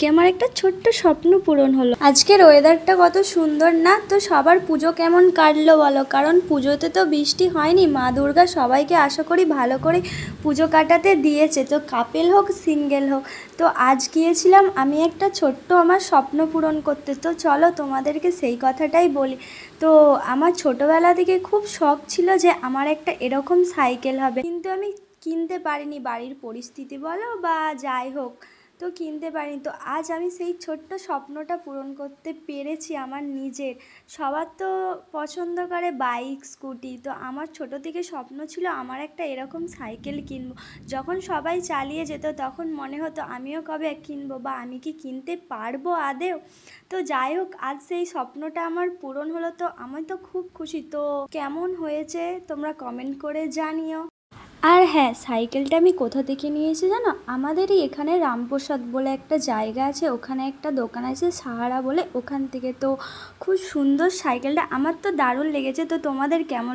আজকে আমার একটা ছোট্ট স্বপ্ন পূরণ হলো। আজকের ওয়েদারটা কত সুন্দর না? তো সবার পুজো কেমন কাটলো বলো? কারণ পুজোতে তো বৃষ্টি হয়নি, মা দুর্গা সবাইকে আশা করি ভালো করে পুজো কাটাতে দিয়েছে, তো কাপেল হোক সিঙ্গেল হোক। তো আজ গিয়েছিলাম আমি একটা ছোট্ট আমার স্বপ্ন পূরণ করতে। তো চলো তোমাদেরকে সেই কথাটাই বলি। তো আমার ছোটোবেলা থেকে খুব শখ ছিল যে আমার একটা এরকম সাইকেল হবে, কিন্তু আমি কিনতে পারিনি, বাড়ির পরিস্থিতি বলো বা যাই হোক, তো কিনতে পারিনি। তো আজ আমি সেই ছোট্ট স্বপ্নটা পূরণ করতে পেরেছি আমার নিজের। সবার তো পছন্দ করে বাইক স্কুটি, তো আমার ছোটো থেকে স্বপ্ন ছিল আমার একটা এরকম সাইকেল কিনবো। যখন সবাই চালিয়ে যেত তখন মনে হতো আমিও কবে কিনবো, বা আমি কি কিনতে পারবো আদেও। তো যাই হোক, আজ সেই স্বপ্নটা আমার পূরণ হলো, তো আমি তো খুব খুশি। তো কেমন হয়েছে তোমরা কমেন্ট করে জানিও। আর হ্যাঁ, সাইকেলটা আমি কোথা থেকে নিয়েছি জানো? আমাদেরই এখানে রামপ্রসাদ বলে একটা জায়গা আছে, ওখানে একটা দোকান আছে সাহারা বলে, ওখান থেকে। তো খুব সুন্দর সাইকেলটা, আমার তো দারুণ লেগেছে। তো তোমাদের কেমন